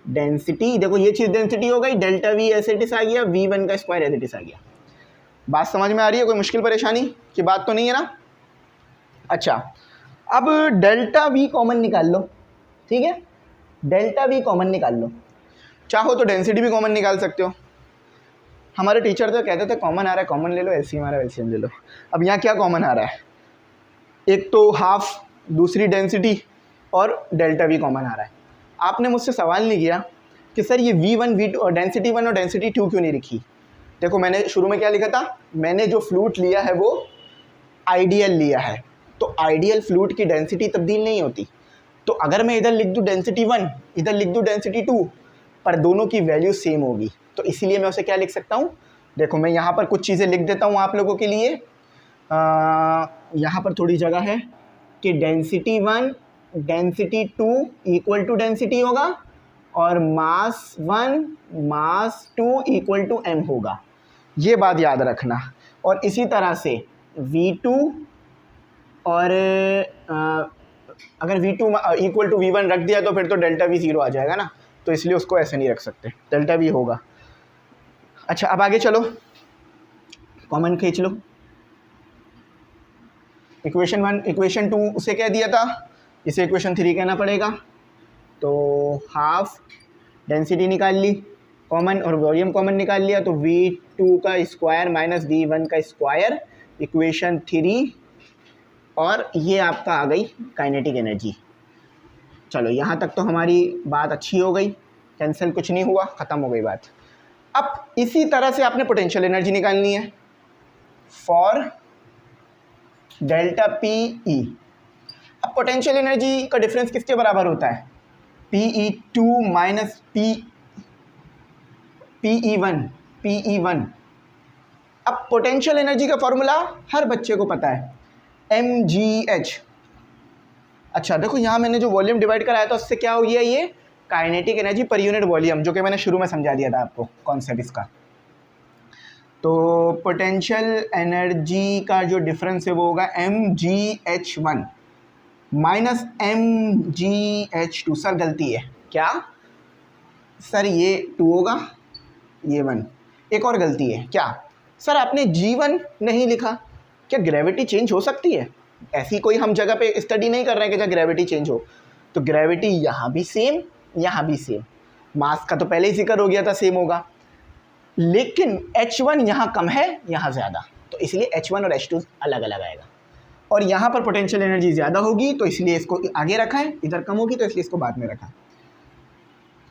Speaker 1: डेंसिटी। देखो ये चीज़ डेंसिटी हो गई, delta V as it is आ गया, v1 का स्क्वायर एज इट इज आ गया। बात समझ में आ रही है? कोई मुश्किल परेशानी की बात तो नहीं है ना? अच्छा अब डेल्टा वी कॉमन निकाल लो, ठीक है, डेल्टा वी कॉमन निकाल लो। चाहो तो डेंसिटी भी कॉमन निकाल सकते हो। हमारे टीचर तो कहते थे कॉमन आ रहा है कॉमन ले लो, एलसीएम आ रहा है एलसीएम ले लो। अब यहाँ क्या कॉमन आ रहा है? एक तो हाफ, दूसरी डेंसिटी और डेल्टा वी कॉमन आ रहा है। आपने मुझसे सवाल नहीं किया कि सर ये v1 v2 और डेंसिटी 1 और डेंसिटी 2 क्यों नहीं लिखी? देखो मैंने शुरू में क्या लिखा था? मैंने जो फ्लूइड लिया है वो आइडियल लिया है। तो आइडियल फ्लूइड की डेंसिटी तब्दील नहीं होती। तो अगर मैं इधर लिख दूँ डेंसिटी 1, इधर लिख दूँ डेंसिटी 2, पर दोनों की वैल्यू सेम होगी। तो इसीलिए मैं उसे क्या लिख सकता हूँ? देखो मैं यहाँ पर कुछ चीज़ें लिख देता हूँ आप लोगों के लिए। यहाँ पर थोड़ी जगह है कि density 1 density 2 equal to density होगा और mass 1 mass 2 equal to m होगा। ये बात याद रखना। और इसी तरह से v2 और अगर v2 इक्वल टू v1 रख दिया तो फिर तो डेल्टा v 0 आ जाएगा ना, तो इसलिए उसको ऐसे नहीं रख सकते, डेल्टा v होगा। अच्छा अब आगे चलो, कॉमन खींच लो। इक्वेशन 1 इक्वेशन 2 उसे क्या दिया था? इसे इक्वेशन 3 कहना पड़ेगा। तो हाफ डेंसिटी निकाल ली कॉमन और वॉल्यूम कॉमन निकाल लिया, तो v2 का स्क्वायर माइनस v1 का स्क्वायर इक्वेशन 3, और ये आपका आ गई काइनेटिक एनर्जी। चलो यहाँ तक तो हमारी बात अच्छी हो गई, कैंसिल कुछ नहीं हुआ, ख़त्म हो गई बात। अब इसी तरह से आपने पोटेंशियल एनर्जी निकालनी है फॉर डेल्टा पी ई। अब पोटेंशियल एनर्जी का डिफरेंस किसके बराबर होता है? PE2 minus PE1। अब पोटेंशियल एनर्जी का फॉर्मूला हर बच्चे को पता है, mgh। अच्छा देखो यहाँ मैंने जो वॉल्यूम डिवाइड कराया था उससे क्या हो गया? ये kinetic energy per unit volume, जो कि मैंने शुरू में समझा दिया था आपको कॉन्सेप्ट इसका। तो पोटेंशियल एनर्जी का जो डिफरेंस है वो होगा mgh1 माइनस mgh2। सर गलती है क्या? सर ये 2 होगा, ये 1। एक और गलती है क्या? सर आपने g1 नहीं लिखा। क्या ग्रेविटी चेंज हो सकती है? ऐसी कोई हम जगह पे स्टडी नहीं कर रहे हैं कि जहाँ ग्रेविटी चेंज हो। तो ग्रेविटी यहाँ भी सेम, यहाँ भी सेम। मास का तो पहले ही जिक्र हो गया था, सेम होगा, लेकिन H1 यहाँ कम है, यहाँ ज़्यादा, तो इसलिए H1 और H2 अलग अलग आएगा। और यहाँ पर पोटेंशियल एनर्जी ज़्यादा होगी तो इसलिए इसको आगे रखा है, इधर कम होगी तो इसलिए इसको बाद में रखा है।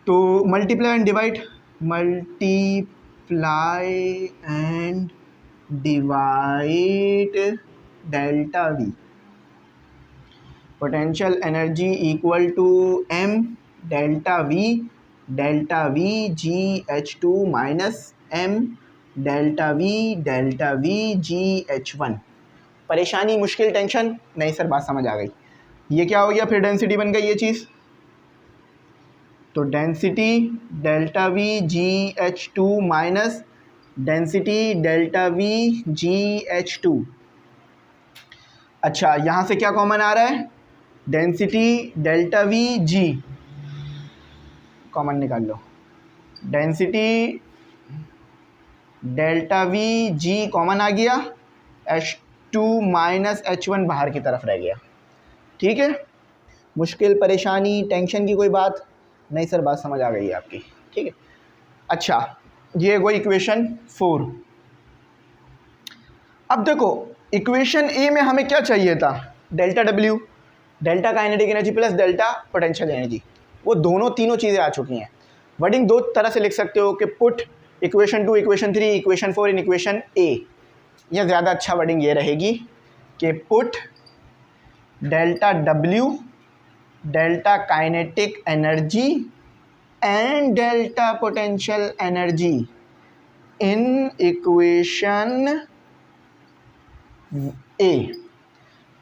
Speaker 1: तो multiply and divide, multiply and divide delta V, potential energy equal to m delta V GH2 minus m delta V GH1। परेशानी, मुश्किल, टेंशन नहीं सर, बात समझ आ गई। ये क्या हो गया, फिर डेंसिटी बन गई ये चीज़, तो डेंसिटी डेल्टा वी GH2 माइनस डेंसिटी डेल्टा वी GH2। अच्छा, यहाँ से क्या कॉमन आ रहा है, density delta V G common निकाल लो, density delta V G common आ गया, H2 माइनस H1 बाहर की तरफ रह गया। ठीक है, मुश्किल, परेशानी, टेंशन की कोई बात नहीं सर, बात समझ आ गई है आपकी। ठीक है, अच्छा ये वो इक्वेशन 4। अब देखो इक्वेशन ए में हमें क्या चाहिए था, delta W, delta kinetic energy plus delta potential energy, वो दोनों तीनों चीज़ें आ चुकी हैं। वर्डिंग दो तरह से लिख सकते हो कि put equation 2, equation 3, equation 4 in equation A, या ज़्यादा अच्छा वर्डिंग ये रहेगी कि put delta W, delta kinetic energy and delta potential energy in equation A.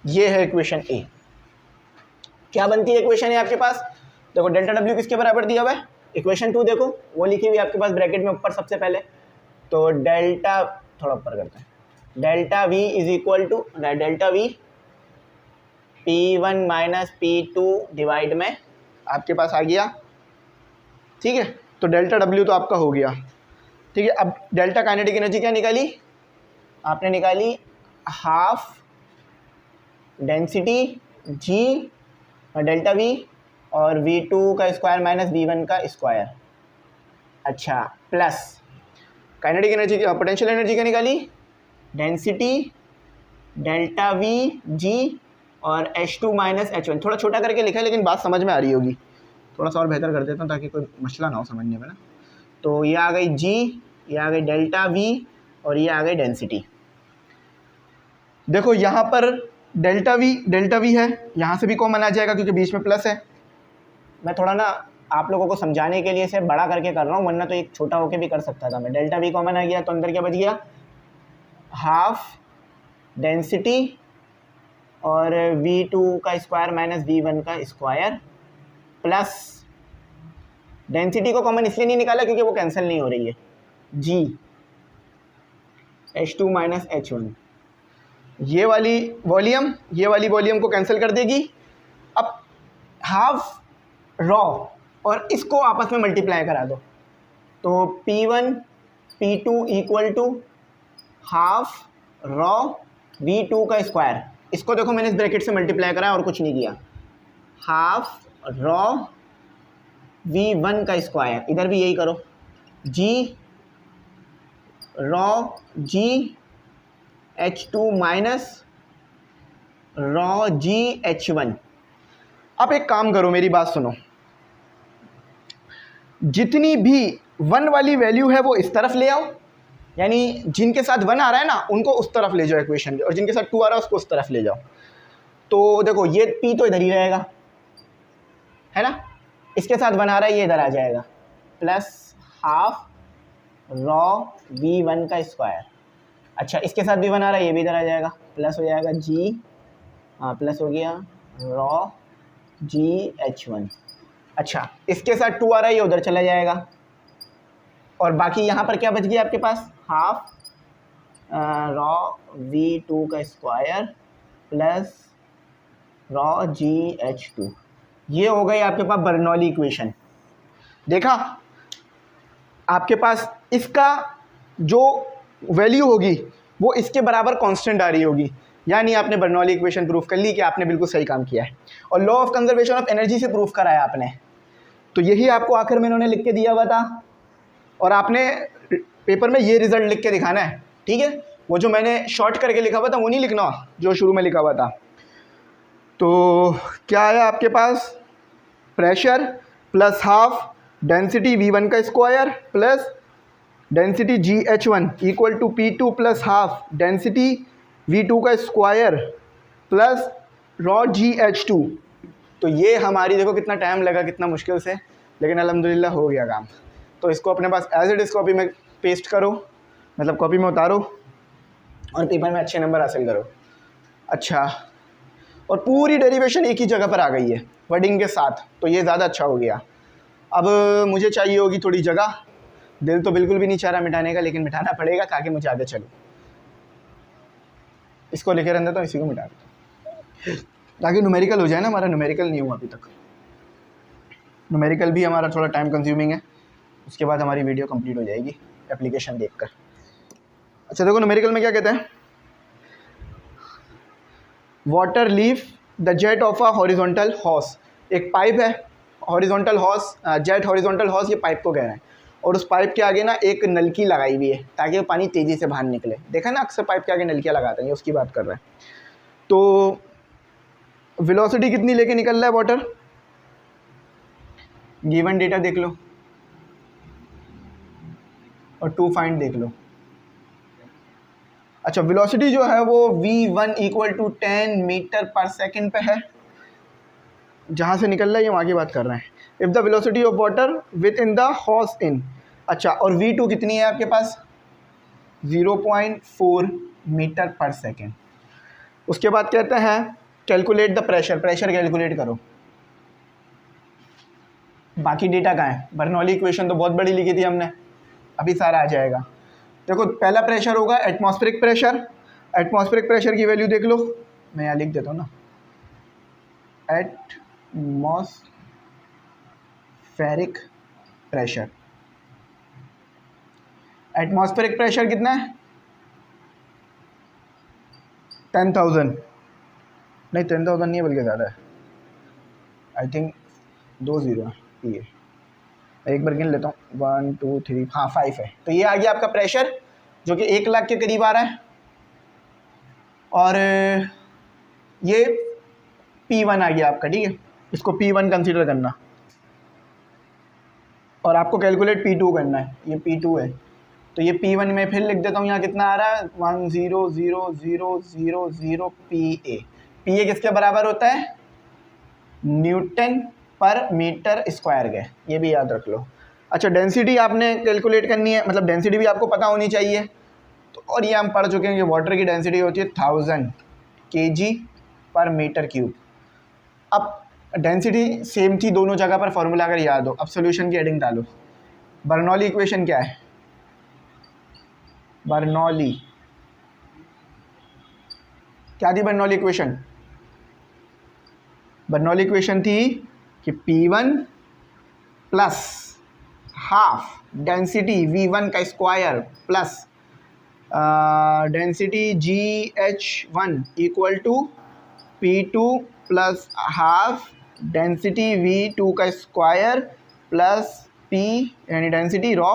Speaker 1: ये है इक्वेशन ए। क्या बनती है इक्वेशन ए आपके पास, देखो डेल्टा डब्ल्यू किसके बराबर दिया हुआ है, इक्वेशन 2 देखो वो लिखी हुई है आपके पास ब्रैकेट में ऊपर सबसे पहले, तो डेल्टा, थोड़ा ऊपर करते हैं, delta V is equal to delta V P1 minus P2 divide में आपके पास आ गया। ठीक है, तो डेल्टा डब्ल्यू तो आपका हो गया। ठीक है, अब डेल्टा काइनेटिक एनर्जी क्या निकाली आपने, निकाली half density ji delta we और V2 का स्क्वायर माइनस V1 का स्क्वायर। अच्छा, plus kinetic energy, potential energy क्या निकाली, डेंसिटी डेल्टा वी जी और H2 माइनस H1। थोड़ा छोटा करके लिखा है लेकिन बात समझ में आ रही होगी, थोड़ा सा और बेहतर कर देता हूँ ताकि कोई मसला ना हो समझने में ना। तो ये आ गई जी, ये आ गई डेल्टा वी और ये आ गई डेंसिटी। देखो यहाँ पर डेल्टा वी है, यहाँ से भी कॉमन आ जाएगा क्योंकि बीच में प्लस है। मैं थोड़ा ना आप लोगों को समझाने के लिए इसे बड़ा करके कर रहा हूँ, वरना तो एक छोटा होके भी कर सकता था मैं। डेल्टा वी कॉमन आ गया तो अंदर क्या बच गया, हाफ डेंसिटी और V2 का स्क्वायर माइनस V1 का स्क्वायर प्लस डेंसिटी को कॉमन इसलिए नहीं निकाला क्योंकि वो कैंसिल नहीं हो रही है, जी H2 माइनस H1। ये वाली वॉल्यूम को कैंसिल कर देगी। अब हाफ रॉ और इसको आपस में मल्टीप्लाई करा दो, तो P1 P2 equal to half raw V2 का स्क्वायर। इसको देखो मैंने इस ब्रैकेट से मल्टीप्लाई करा और कुछ नहीं किया, हाफ रॉ V1 का स्क्वायर, इधर भी यही करो, जी रॉ जी H2 माइनस रॉ जी H1। अब एक काम करो, मेरी बात सुनो, जितनी भी 1 वाली वैल्यू है वो इस तरफ ले आओ, यानी जिनके साथ 1 आ रहा है ना उनको उस तरफ ले जाओ इक्वेशन के, और जिनके साथ 2 आ रहा है उसको उस तरफ ले जाओ। तो देखो ये P तो इधर ही रहेगा, है ना, इसके साथ 1 आ रहा है ये इधर आ जाएगा, प्लस हाफ रॉ V1 का स्क्वायर। अच्छा, इसके साथ भी 1 आ रहा है ये भी इधर आ जाएगा, प्लस हो जाएगा जी, हाँ प्लस हो गया रॉ जी H1। अच्छा, इसके साथ 2 आ रहा है ये उधर चला जाएगा, और बाकी यहाँ पर क्या बच गया आपके पास, हाफ रॉ V2 का स्क्वायर प्लस रॉ जी H2। ये हो गई आपके पास बर्नौली इक्वेशन। देखा, आपके पास इसका जो वैल्यू होगी वो इसके बराबर कांस्टेंट आ रही होगी, यानी आपने बर्नौली इक्वेशन प्रूफ कर ली कि आपने बिल्कुल सही काम किया है। और law of conservation of energy से प्रूफ कराया आपने तो यही आपको आखिर में इन्होंने लिख के दिया हुआ था और आपने पेपर में ये रिजल्ट लिख के दिखाना है, ठीक है। वो जो मैंने शॉर्ट करके लिखा हुआ था वो नहीं लिखना जो शुरू में लिखा हुआ था। तो क्या आया आपके पास, pressure plus half density V1 का square plus density GH1 equal to P2 plus half density V2 का स्क्वायर प्लस रॉ GH2। तो ये हमारी देखो कितना टाइम लगा, कितना मुश्किल से, लेकिन अल्हम्दुलिल्लाह हो गया काम। तो इसको अपने पास एज इट इज़ कॉपी में पेस्ट करो, मतलब कॉपी में उतारो और पेपर में अच्छे नंबर हासिल करो। अच्छा, और पूरी डेरिवेशन एक ही जगह पर आ गई है वर्डिंग के साथ, तो ये ज़्यादा अच्छा हो गया। अब मुझे चाहिए होगी थोड़ी जगह, दिल तो बिल्कुल भी नहीं चाह रहा मिटाने का, लेकिन मिटाना पड़ेगा ताकि मुझे आगे चलूँ। इसको लेकर रहने तो इसी को मिटा देता ताकि न्यूमेरिकल हो जाए ना, हमारा न्यूमेरिकल नहीं हुआ अभी तक। न्यूमेरिकल भी हमारा थोड़ा टाइम कंज्यूमिंग है, उसके बाद हमारी वीडियो कंप्लीट हो जाएगी एप्लीकेशन देखकर। अच्छा देखो न्यूमेरिकल में क्या कहते हैं, water leave the jet of a horizontal horse. एक पाइप है, horizontal horse, jet horizontal horse, ये पाइप को कह रहे हैं। और उस पाइप के आगे ना एक नलकी लगाई हुई है ताकि वो पानी तेज़ी से बाहर निकले। देखा ना अक्सर पाइप के आगे नलकियाँ लगाते हैं, ये उसकी बात कर रहे हैं। तो वेलोसिटी कितनी लेके निकल रहा है वाटर, गिवन डेटा देख लो और टू फाइंड देख लो। अच्छा, वेलोसिटी जो है वो v1 इक्वल टू 10 मीटर पर सेकेंड पे है, जहाँ से निकल रहा है ये वहाँ की बात कर रहे हैं। If the velocity of water within the horse in. अच्छा, और v2 कितनी है आपके पास, 0.4 मीटर पर सेकेंड। उसके बाद कहते हैं calculate the pressure, pressure calculate करो। बाकी डेटा कहाँ है, बर्नौली इक्वेशन तो बहुत बड़ी लिखी थी हमने, अभी सारा आ जाएगा। देखो पहला प्रेशर होगा एटमॉस्फेरिक प्रेशर, एटमॉस्फेरिक प्रेशर की वैल्यू देख लो, मैं यहाँ लिख देता हूँ ना, एटमॉस्फेरिक प्रेशर। एटमॉस्फेरिक प्रेशर कितना है, 10,000, नहीं 10,000 नहीं है बल्कि ज़्यादा है, आई थिंक 2 0 है ये, एक बार गिन लेता हूँ, 1 2 3, हाँ 5 है। तो ये आ गया आपका प्रेशर जो कि 1 लाख के करीब आ रहा है, और ये P1 आ गया आपका, ठीक है। इसको P1 कंसीडर करना और आपको कैलकुलेट P2 करना है, ये P2 है। तो ये P1 में फिर लिख देता हूँ, यहाँ कितना आ रहा है, 100,000 PA। PA किसके बराबर होता है, न्यूटन पर मीटर स्क्वायर के, ये भी याद रख लो। अच्छा, डेंसिटी आपने कैलकुलेट करनी है, मतलब डेंसिटी भी आपको पता होनी चाहिए। तो और ये हम पढ़ चुके हैं कि वाटर की डेंसिटी होती है 1000 kg पर मीटर क्यूब। अब डेंसिटी सेम थी दोनों जगह पर, फॉर्मूला अगर याद हो। अब सोल्यूशन की हेडिंग डालो, बर्नौली इक्वेशन क्या है, बर्नौली क्या थी, बर्नौली इक्वेशन, बर्नौली इक्वेशन थी कि P1 plus half density V1 का square plus density GH1 equal to P2 plus half density V2 का स्क्वायर प्लस P यानी डेंसिटी रॉ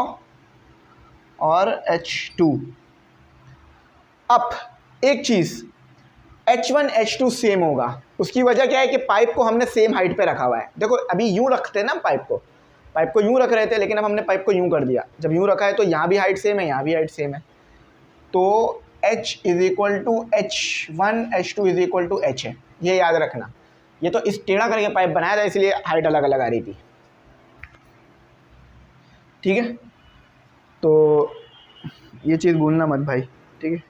Speaker 1: और H2। अब एक चीज़, H1 H2 सेम होगा, उसकी वजह क्या है कि पाइप को हमने सेम हाइट पे रखा हुआ है। देखो अभी यूँ रखते हैं ना पाइप को यूँ रख रहे थे, लेकिन अब हमने पाइप को यूँ कर दिया। जब यूँ रखा है तो यहाँ भी हाइट सेम है, यहाँ भी हाइट सेम है। तो H is equal to H1 H2 is equal to H है, ये याद रखना। ये तो इस टेढ़ा करके पाइप बनाया था इसलिए हाइट अलग अलग आ रही थी, ठीक है। तो ये चीज़ भूलना मत भाई, ठीक है।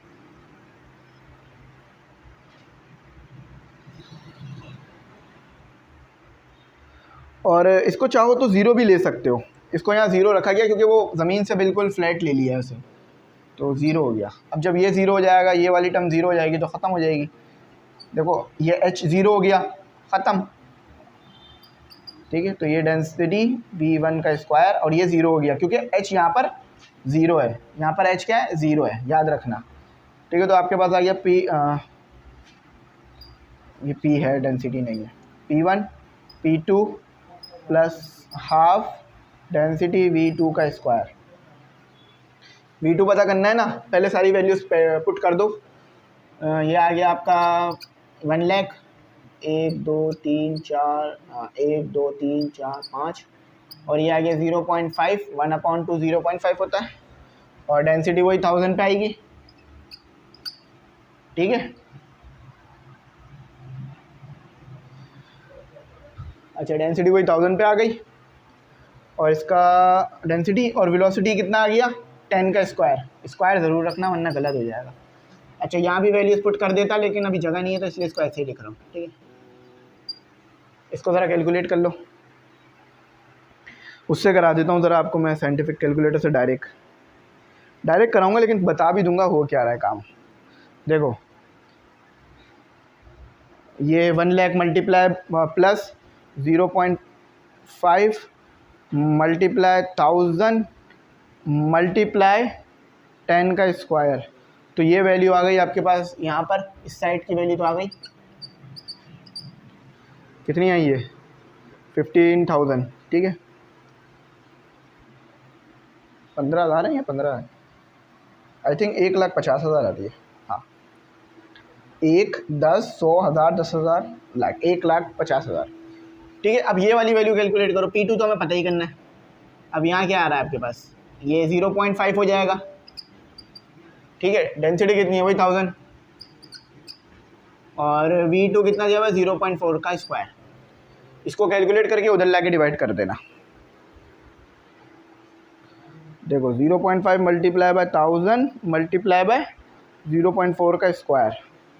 Speaker 1: और इसको चाहो तो ज़ीरो भी ले सकते हो, इसको यहाँ ज़ीरो रखा गया क्योंकि वो ज़मीन से बिल्कुल फ्लैट ले लिया है उसे, तो ज़ीरो हो गया। अब जब ये ज़ीरो हो जाएगा, ये वाली टर्म ज़ीरो हो जाएगी तो ख़त्म हो जाएगी। देखो ये H ज़ीरो हो गया, ख़त्म, ठीक है। तो ये डेंसिटी V1 का स्क्वायर और ये ज़ीरो हो गया क्योंकि H यहाँ पर ज़ीरो है, यहाँ पर H क्या है, ज़ीरो है, याद रखना, ठीक है। तो आपके पास आ गया P, ये P है, डेंसिटी नहीं है, P1 P2 plus half density V2 का स्क्वायर। V2 पता करना है ना, पहले सारी वैल्यूज पुट कर दो। ये आ गया आपका 1 लाख, 1 2 3 4, 1 2 3 4 5, और ये आ गया 0.5, 1/2 0.5 होता है, और डेंसिटी वही 1000 पे आएगी। ठीक है, अच्छा डेंसिटी वही 1000 पे आ गई, और इसका डेंसिटी और वेलोसिटी कितना आ गया 10 का स्क्वायर। स्क्वायर ज़रूर रखना वरना गलत हो जाएगा। अच्छा यहाँ भी वैल्यूज पुट कर देता, लेकिन अभी जगह नहीं है तो इसलिए इसको ऐसे ही लिख रहा हूँ। ठीक है, इसको ज़रा कैलकुलेट कर लो, उससे करा देता हूँ ज़रा आपको मैं साइंटिफिक कैलकुलेटर से डायरेक्ट कराऊंगा, लेकिन बता भी दूंगा हो क्या रहा है काम। देखो ये 1 lakh multiply plus 0.5 multiply 1000 multiply 10 का स्क्वायर, तो ये वैल्यू आ गई आपके पास। यहाँ पर इस साइड की वैल्यू तो आ गई, कितनी आई ये 15,000। ठीक है, 15,000 है या 15 है, आई थिंक 1,50,000 आती है। हाँ 1 10 100 1000 10,000 लाख 1,50,000। ठीक है, अब ये वाली वैल्यू कैलकुलेट करो। P2 तो हमें पता ही करना है। अब यहाँ क्या आ रहा है आपके पास, ये 0.5 हो जाएगा। ठीक है, डेंसिटी कितनी है वही 1000, और V2 कितना दिया हुआ है 0.4 का स्क्वायर। इसको कैलकुलेट करके उधर लाके डिवाइड कर देना। देखो 0.5 मल्टीप्लाई बाय 1000 मल्टीप्लाई बाय 0.4 का स्क्वायर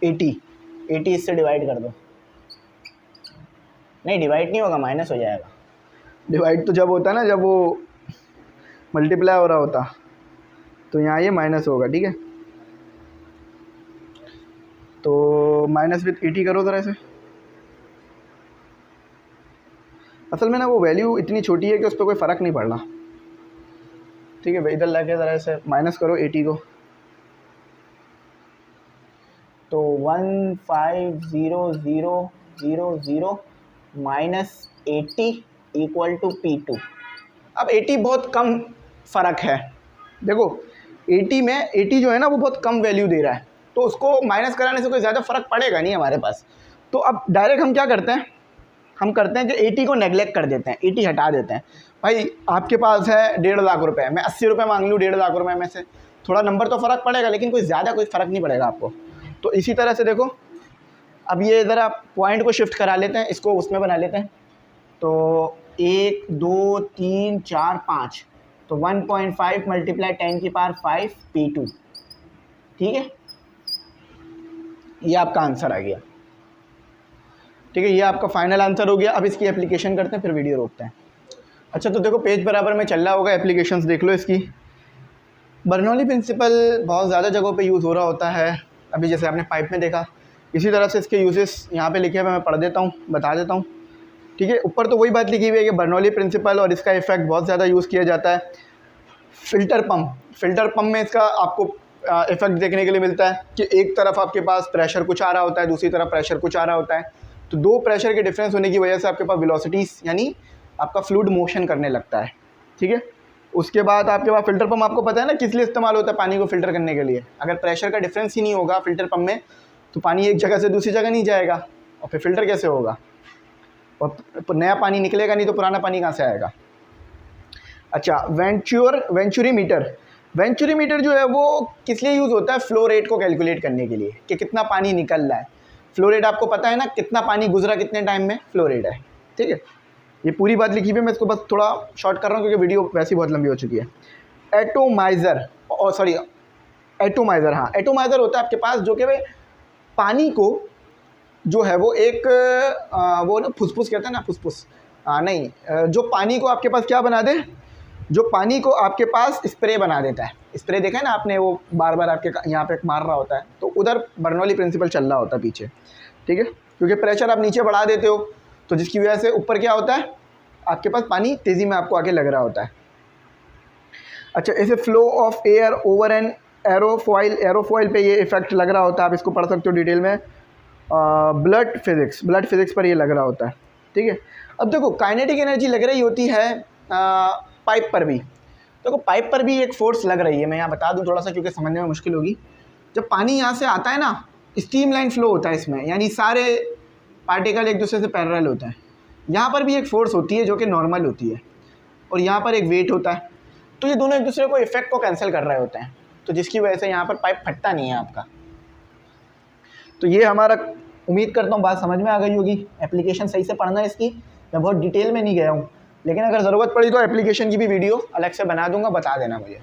Speaker 1: 80 इससे डिवाइड कर दो। नहीं डिवाइड नहीं होगा, माइनस हो जाएगा। डिवाइड तो जब होता है ना, जब वो मल्टीप्लाई हो रहा होता, तो यहाँ ये माइनस होगा। ठीक है, तो माइनस विथ 80 करो ज़रा से। असल में ना वो वैल्यू इतनी छोटी है कि उस पर कोई फ़र्क नहीं पड़ रहा। ठीक है, इधर लाके ज़रा से माइनस करो 80 को, तो 150,000 माइनस 80 इक्वल टू P2। अब 80 बहुत कम फ़र्क है। देखो 80 में 80 जो है ना वो बहुत कम वैल्यू दे रहा है, तो उसको माइनस कराने से कोई ज़्यादा फ़र्क पड़ेगा नहीं हमारे पास। तो अब डायरेक्ट हम क्या करते हैं, हम करते हैं कि 80 को नेगलेक्ट कर देते हैं, 80 हटा देते हैं। भाई आपके पास है 1.5 लाख रुपए, मैं 80 रुपये मांग लूँ 1.5 लाख रुपए में से, थोड़ा नंबर तो फ़र्क पड़ेगा, लेकिन कोई ज़्यादा कोई फ़र्क नहीं पड़ेगा आपको। तो इसी तरह से देखो, अब ये ज़रा पॉइंट को शिफ्ट करा लेते हैं, इसको उसमें बना लेते हैं। तो 1 2 3 4 5, तो 1.5 मल्टीप्लाई 10 की पावर 5 P2। ठीक है, ये आपका आंसर आ गया। ठीक है, ये आपका फाइनल आंसर हो गया। अब इसकी एप्लीकेशन करते हैं, फिर वीडियो रोकते हैं। अच्छा तो देखो पेज बराबर में चल रहा होगा, एप्लीकेशंस देख लो इसकी। बर्नौली प्रिंसिपल बहुत ज़्यादा जगहों पे यूज़ हो रहा होता है, अभी जैसे आपने पाइप में देखा, इसी तरह से इसके यूजेस यहाँ पे लिखे हुए मैं पढ़ देता हूँ, बता देता हूँ। ठीक है, ऊपर तो वही बात लिखी हुई है कि बर्नौली प्रिंसिपल और इसका इफेक्ट बहुत ज़्यादा यूज़ किया जाता है। फ़िल्टर पंप में इसका आपको इफेक्ट देखने के लिए मिलता है कि एक तरफ आपके पास प्रेशर कुछ आ रहा होता है, दूसरी तरफ प्रेशर कुछ आ रहा होता है, तो दो प्रेशर के डिफरेंस होने की वजह से आपके पास वेलोसिटीज़ यानी आपका फ्लूइड मोशन करने लगता है। ठीक है, उसके बाद आपके पास फ़िल्टर पंप, आपको पता है ना किस लिए इस्तेमाल होता है पानी को फ़िल्टर करने के लिए। अगर प्रेशर का डिफरेंस ही नहीं होगा फ़िल्टर पंप में, तो पानी एक जगह से दूसरी जगह नहीं जाएगा, और फिर फ़िल्टर कैसे होगा, और नया पानी निकलेगा नहीं, तो पुराना पानी कहाँ से आएगा। अच्छा वेंचुरीमीटर जो है वो किस लिए यूज़ होता है, फ्लो रेट को कैलकुलेट करने के लिए कि कितना पानी निकल रहा है। फ्लो रेट आपको पता है ना, कितना पानी गुजरा कितने टाइम में, फ्लो रेट है। ठीक है, ये पूरी बात लिखी हुई है, मैं इसको बस थोड़ा शॉर्ट कर रहा हूँ क्योंकि वीडियो वैसे ही बहुत लंबी हो चुकी है। एटोमाइज़र, हाँ एटोमाइज़र होता है आपके पास, जो कि पानी को जो है वो एक वो ना फुसफुस कहते हैं ना, फुसफुस नहीं, जो पानी को आपके पास क्या बना दे, जो पानी को आपके पास स्प्रे बना देता है। स्प्रे देखा है ना आपने, वो बार बार आपके यहाँ पे मार रहा होता है, तो उधर बर्नौली प्रिंसिपल चल रहा होता है पीछे। ठीक है, क्योंकि प्रेशर आप नीचे बढ़ा देते हो, तो जिसकी वजह से ऊपर क्या होता है, आपके पास पानी तेज़ी में आपको आके लग रहा होता है। अच्छा, ऐसे flow of air over an aerofoil पे ये इफेक्ट लग रहा होता है, आप इसको पढ़ सकते हो डिटेल में। ब्लड फिज़िक्स पर ये लग रहा होता है। ठीक है। अब देखो काइनेटिक एनर्जी लग रही होती है पाइप पर भी। देखो पाइप पर भी एक फोर्स लग रही है, मैं यहाँ बता दूँ थोड़ा सा क्योंकि समझने में मुश्किल होगी। जब पानी यहाँ से आता है ना, स्ट्रीम लाइन फ्लो होता है इसमें, यानी सारे पार्टिकल एक दूसरे से पैरेलल होते हैं। यहाँ पर भी एक फोर्स होती है जो कि नॉर्मल होती है, और यहाँ पर एक वेट होता है। तो ये दोनों एक दूसरे को इफेक्ट को कैंसिल कर रहे होते हैं, तो जिसकी वजह से यहाँ पर पाइप फटता नहीं है आपका। तो ये हमारा, उम्मीद करता हूँ बात समझ में आ गई होगी। एप्लीकेशन सही से पढ़ना है इसकी, मैं बहुत डिटेल में नहीं गया हूँ, लेकिन अगर ज़रूरत पड़ी तो एप्लीकेशन की भी वीडियो अलग से बना दूंगा, बता देना मुझे।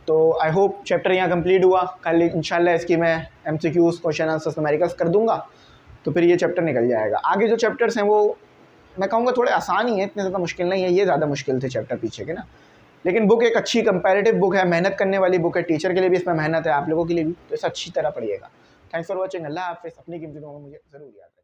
Speaker 1: तो आई होप चैप्टर यहाँ कंप्लीट हुआ। कल इंशाल्लाह इसकी मैं MCQs, क्वेश्चन आंसर्स, न्यूमेरिकल्स कर दूंगा, तो फिर ये चैप्टर निकल जाएगा। आगे जो चैप्टर्स हैं वो मैं कहूँगा थोड़े आसान ही है, इतने ज़्यादा मुश्किल नहीं है। ये ज़्यादा मुश्किल थे चैप्टर पीछे के ना, लेकिन बुक एक अच्छी कंपैरेटिव बुक है, मेहनत करने वाली बुक है। टीचर के लिए भी इसमें मेहनत है, आप लोगों के लिए भी, तो इसे अच्छी तरह पढ़िएगा। Thanks for watching. अल्लाह हाफ़िज़। अपनी कीमती दुआओं में मुझे ज़रूर याद रखें।